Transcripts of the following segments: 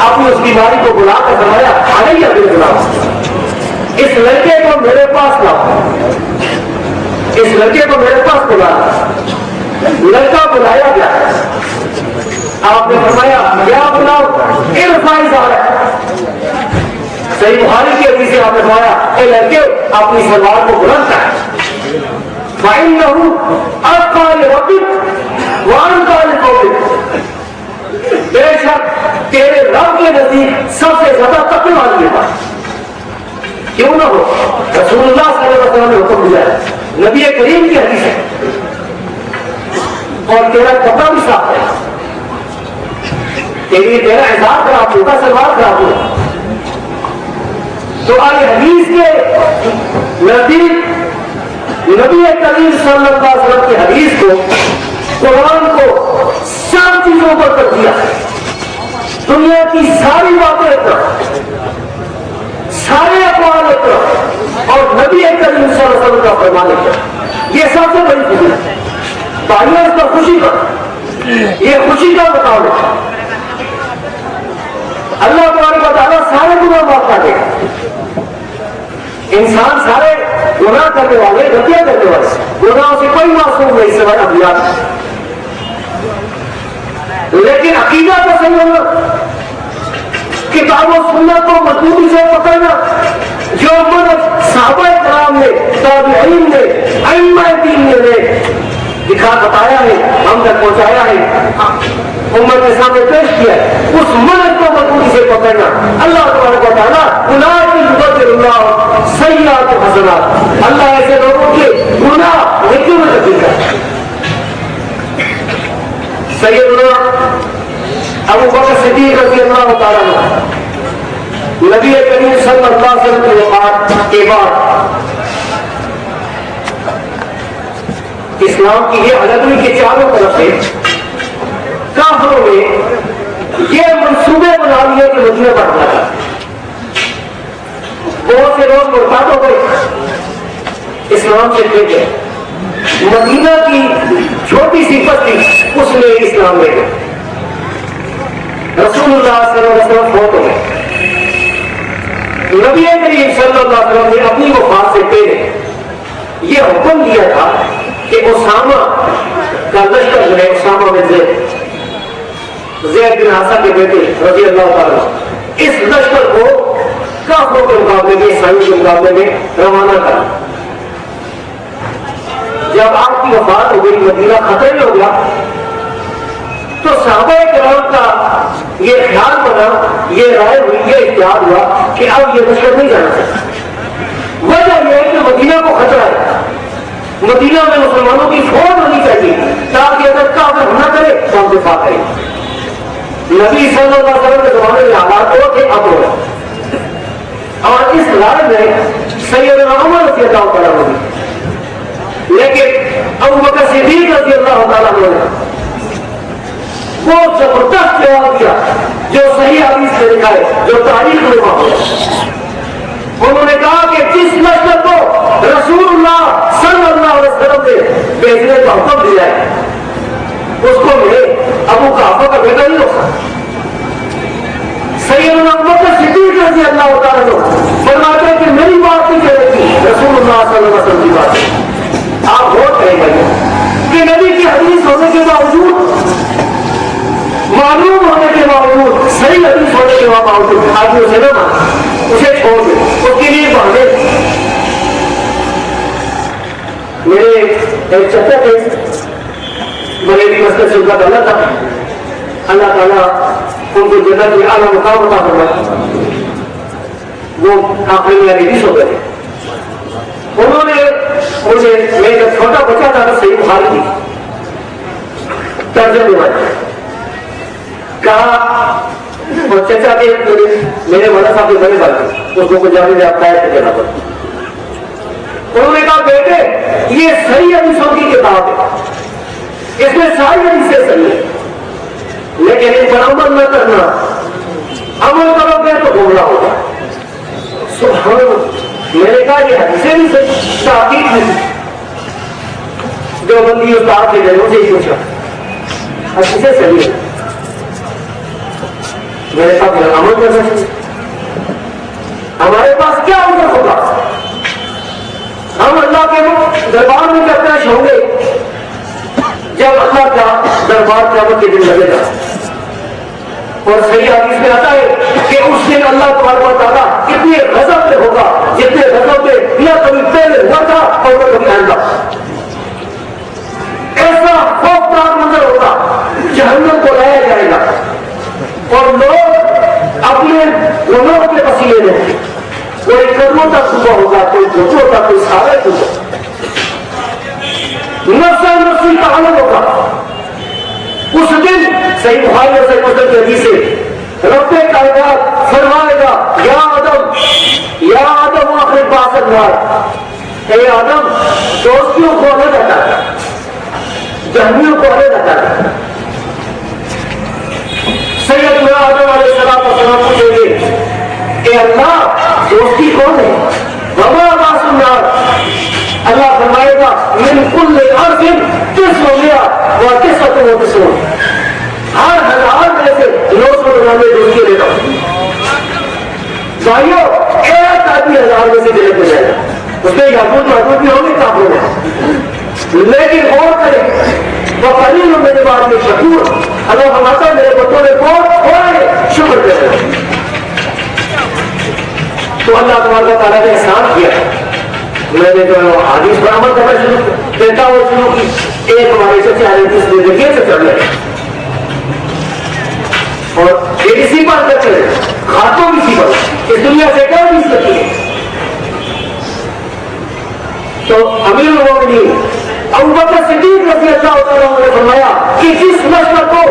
اپنی اس بیماری کو بلا کر فرمایا علیہ بالغلام، اس لڑکے کو میرے پاس لاؤ، اس لڑکے کو میرے پاس بلا۔ لڑکا بلایا گیا، آپ نے فرمایا کیا بلاؤ؟ ارفائی ظاہر۔ صحیح بخاری کی حدیث سے آپ نے فرمایا اے لڑکے اپنی سلوار کو بلند کر، فإنه أتقى لربك وأنقى لقومك، بے شک تیرے رب کے نزدیک سب سے زیادہ تقوی والی ہے۔ کیوں نہ ہو، رسول اللہ صلی اللہ علیہ وسلم نے حکم دیا ہے، نبی کریم کی حدیث ہے، اور تیرا کپڑا بھی صاف ہے، تیرا اظہار خراب ہوگا، سلوار خراب ہوگا۔ تو آج حدیث کے نزدیک نبی کریم صلی اللہ علیہ وسلم کی حدیث کو، قرآن کو سب چیزوں پر کر دیا، دنیا کی ساری باتیں ایک طرف، سارے اقوال ایک طرف، اور نبی کریم صلی اللہ علیہ وسلم کا فرمان ایک طرف۔ یہ سب سے بڑی خوشی ہے بھائیوں، اس پر خوشی کر، یہ خوشی کا مقابلہ ہے۔ اللہ تبارک و تعالیٰ سارے گناہ معاف کر دے گا، انسان سارے گناہ کرنے والے، غلطیاں کرنے والے، گناہوں سے کوئی معصوم نہیں سوائے انبیاء، لیکن عقیدہ تو صحیح ہونا، کتاب و سنت کو مضبوطی سے پکڑنا، جو منہج صحابہ کرام نے، تابعین نے، ائمہ دین نے دکھا بتایا ہے، ہم تک پہنچایا ہے، امت کے سامنے پیش کیا ہے، اس منہج کو مضبوطی سے پکڑنا۔ اللہ تبارک و تعالیٰ اولئک یبدل اللہ سیئات حسنات، اللہ ایسے لوگوں کے گناہ نیکیوں میں تبدیل کرتا ہے۔ سیدنا ابو بکر صدیق رضی اللہ تعالیٰ عنہ نبی کریم صلی اللہ علیہ وسلم کی وفات کے بعد اسلام کی یہ حالت ہوئی کہ چاروں طرف سے کافروں نے یہ منصوبے بنا لیے کہ مدینہ پر حملہ کریں۔ بہت سے لوگ مرتد ہو گئے، اسلام سے پھر گئے، مدینہ کی چھوٹی سی بستی اس میں اسلام لے گئے، رسول اللہ صلی اللہ علیہ وسلم فوت ہو گئے۔ نبی کریم صلی اللہ علیہ وسلم نے اپنی وفات سے پہلے یہ حکم دیا تھا کہ اسامہ کا لشکر جو ہے، اسامہ بن زید بن حارثہ کے بیٹے رضی اللہ تعالیٰ، اس لشکر کو کافروں کے مقابلے میں، عیسائیوں کے مقابلے میں روانہ کرا۔ جب آپ کی وفات ہو گئی، مدینہ خطرے میں ہو گیا، تو صحابہ کرام کا یہ خیال بنا، یہ رائے ہوئی، یہ اختیار ہوا کہ اب یہ لشکر نہیں جانا چاہتا۔ وجہ یہ ہے کہ مدینہ کو خطرہ ہے، مدینہ میں مسلمانوں کی فوج ہونی چاہیے تاکہ اگر کافر حملہ کرے تو ہم دفاع کریں۔ نبی صلی اللہ علیہ وسلم کے زمانے میں حالات وہ تھے، اب ہو رہے، اور اس لڑائی میں سیدنا عمر رضی اللہ تعالیٰ عنہ، لیکن ابو بکر صدیق رضی اللہ تعالیٰ عنہ نے وہ زبردست جواب دیا جو صحیح حدیث میں لکھا ہے، جو تاریخ میں موجود ہے۔ انہوں نے کہا کہ جس لشکر کو رسول اللہ صلی اللہ علیہ وسلم نے بھیجنے کا حکم دیا ہے اس کو میرے ابو قحافہ کا بیٹا نہیں ہو سکتا۔ سیدنا ابو بکر صدیق رضی اللہ تعالیٰ عنہ فرماتے ہیں کہ میری بات نہیں کہہ رہی، رسول اللہ صلی اللہ علیہ وسلم کی بات ہے۔ آپ غور کریں بھائی کہ نبی کی حدیث ہونے کے باوجود، معلوم ہونے کے باوجود، صحیح حدیث ہونے کے باوجود آدمی اسے نہ مانے، اسے چھوڑ دے، اس کے لیے بہانے۔ میرے ایک چچا تھے، بریلی مسجد سے ان کا تعلق تھا، اللہ تعالیٰ ان کو جنت میں اعلیٰ مقام عطا فرمائے، وہ آخری میں حدیث ہو گئے۔ انہوں نے مجھے، میں جب چھوٹا بچہ تھا تو صحیح بخاری کی ترجمہ میں کہا، اور چچا کے میرے مولانا صاحب کے بڑے بھائی اس کو پنجابی میں آپ کا دینا پڑا۔ انہوں نے کہا بیٹے یہ صحیح حدیثوں کی کتاب ہے، اس میں ساری حدیثیں صحیح ہے، لیکن ان پر عمل نہ کرنا، عمل کرو گے تو گمراہ ہوگا۔ سبحان اللہ، میں نے کہا یہ حدیثیں بھی صحیح، تحقیق نہیں، جو بندی استاد کے جنوں سے ہی پوچھا حدیثیں صحیح ہے۔ میرے ساتھ عمل کرنا چاہیے. ہمارے پاس کیا عمر ہوگا؟ ہم اللہ کے دربار میں کب پیش ہوں گے؟ جب اللہ کا دربار قیامت کے دن لگے گا. اور صحیح حدیث میں آتا ہے کہ اس دن اللہ تبارک و تعالیٰ کتنے غضب پہ ہوگا جتنے غضب پہ نہ کبھی پہلے ہوا تھا اور نہ کبھی آئندہ. ایسا خوفناک منظر ہوگا، جہنم کو لایا جائے گا اور لوگ اپنے گناہوں کے وسیلے میں کوئی قدموں تک صبح ہوگا، کوئی گھٹنوں تک، کوئی سارے صبح نفسا نفسی کا عمل ہوگا. اس دن صحیح بخاری اور صحیح مسلم کی حدیث سے رب کائنات فرمائے گا یا آدم آخر باسط نار، اے آدم دوستیوں کو الگ ہٹا کر، جہنمیوں کو الگ ہٹا کر. سیدنا آدم علیہ السلام پوچھیں گے اے اللہ دوستی کون ہے؟ وما باس النار. اللہ فرمائے گا من کل ارض 999 ہر 1000 میں سے 999 دوستی لیتا ہوں. بھائیو ایک آدمی 1000 میں سے دلے کو جائے گا، اس میں یعقوب محبوب بھی ہوں گے کافروں میں، لیکن غور کریں وہ قلیل میرے بعد میں شکور. اللہ فرماتا ہے میرے بچوں نے بہت تھوڑے شکر کرتے ہیں. تو اللہ تبارک و تعالیٰ نے احسان کیا. میں نے جو حدیث پر عمل کرنا دیتا ہوں شروع کی. ایک ہمارے سے چاہے جس نے دیکھیے سے چڑھ لے اور یہ اسی بات کرتے ہیں کھاتوں کسی پر اس دنیا سے کیا نہیں سکتی ہے. تو امیر المومنین ابو بکر صدیق رضی اللہ تعالیٰ عنہ نے فرمایا کہ جس نسل کو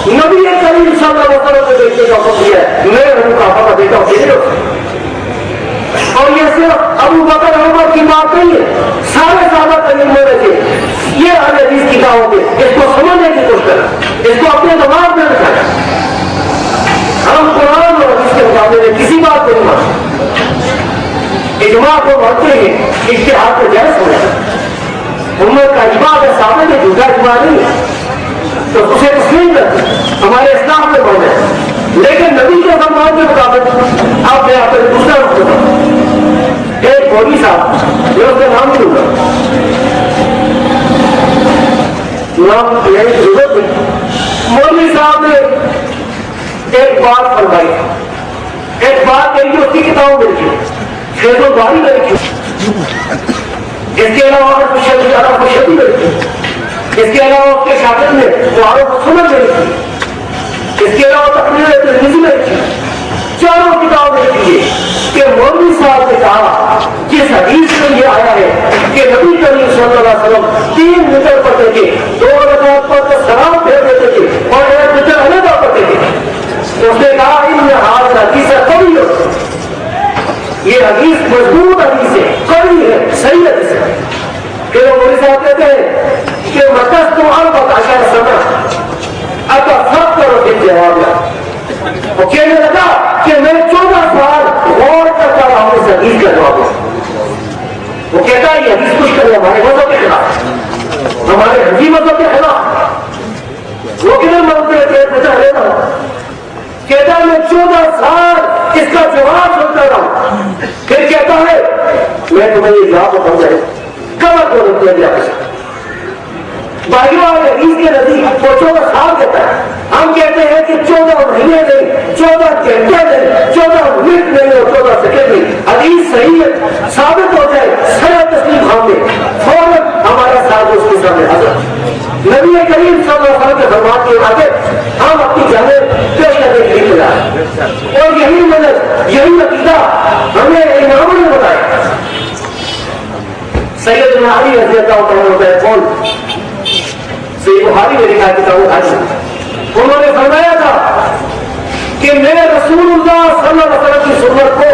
نبی کریم صلی اللہ علیہ وسلم سے دیکھنے کا حکم دیا ہے میں ان کا پتہ دیتا ہوں. اور یہ صرف ابو بکر عمر کی بات نہیں ہے، سارے صحابہ کریم میں سے یہ حدیث کی دعوت ہے. اس کو سمجھنے کی کوشش کریں، اس کو اپنے دماغ میں رکھیں. ہم قرآن اور حدیث کے مقابلے میں کسی بات کو نہیں مانتے. اجماع کو مانتے ہیں، اجتہاد کو جائز ہونا ہے. امت کا اجماع ہے ثابت ہے، جھوٹا اجماع نہیں ہے تو اسے تسلیم کرتے ہمارے اسلام میں بول رہے ہیں. لیکن نبی کے فرمان کے مطابق آپ میں آپ کو دوسرا رخ کرتا ایک مولوی صاحب جو اس کا نام نہیں ہوگا، نام لینے کی ضرورت نہیں. مولوی صاحب نے ایک بات فرمائی، ایک بات کہی اس کی کتابوں میں لکھی، کھیت و باڑی میں لکھی، اس کے علاوہ خوشی میں لکھی، اس کے علاوہ اس کے شاگرد نے سنت میں لکھی، اس کے علاوہ تقریر ترمذی میں لکھی. چاروں کتاب میں لکھی ہے کہ مولوی صاحب نے کہا جس حدیث میں یہ آیا ہے کہ نبی کریم صلی اللہ علیہ وسلم 3 میٹر پڑھتے تھے، 2 رکعت پڑھ کر سلام پھیر دیتے تھے اور 1 میٹر علیحدہ پڑھتے تھے. اس نے کہا ان حال حدیث کبھی ہو، یہ حدیث مضبوط حدیث ہے، کبھی ہے، صحیح حدیث ہے. کہ وہ مولوی صاحب کہتے ہیں کہ مقصد تو البت اشار سنا اب سب کرو دل جواب ہے. وہ کہنے لگا کہ میں 14 سال غور کرتا رہا ہوں اس حدیث کا جواب. وہ کہتا ہے یہ حدیث کچھ کرے ہمارے مذہب کے خلاف، ہمارے حنفی مذہب کے خلاف. وہ کدھر مانگتے ہیں بچا لینا. کہتا ہے میں 14 سال اس کا جواب سنتا رہا. پھر کہتا ہے میں تمہیں یہ جواب بتاؤں گا کمر کو رکھ دیا گیا. باقیوں والے حدیث کے نزدیک وہ 14 سال کہتا ہے. ہم کہتے ہیں کہ 14 مہینے نہیں، 14 گھنٹے نہیں، 14 منٹ نہیں اور 14 سیکنڈ نہیں. حدیث صحیح ہے ثابت ہو جائے سر تسلیم خام دے فوراً ہمارا ساتھ اس کے سامنے حاضر. نبی کریم صلی اللہ علیہ وسلم کے فرمان کے آگے ہم اپنی جانب پیش کرنے کے لیے تیار ہیں. اور یہی مدد یہی عقیدہ ہمیں اماموں نے بتایا. سیدنا علی رضی اللہ عنہ ہوتا ہے کون؟ صحیح بخاری میں لکھا کتاب الحج. انہوں نے فرمایا تھا کہ میں رسول اللہ صلی اللہ علیہ وسلم کی سنت کو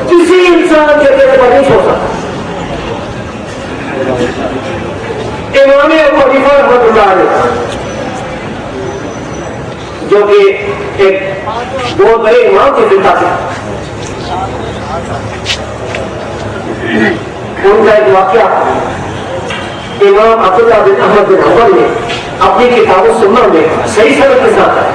کسی انسان کے دل پر نہیں چھوڑ سکتا. امام ابو حنیفہ رحمۃ اللہ علیہ جو کہ ایک بہت بڑے امام کے زندہ تھے، ان کا ایک واقعہ امام عبداللہ بن احمد بن حنبل نے اپنی کتاب السنہ میں صحیح سند کے ساتھ ہے.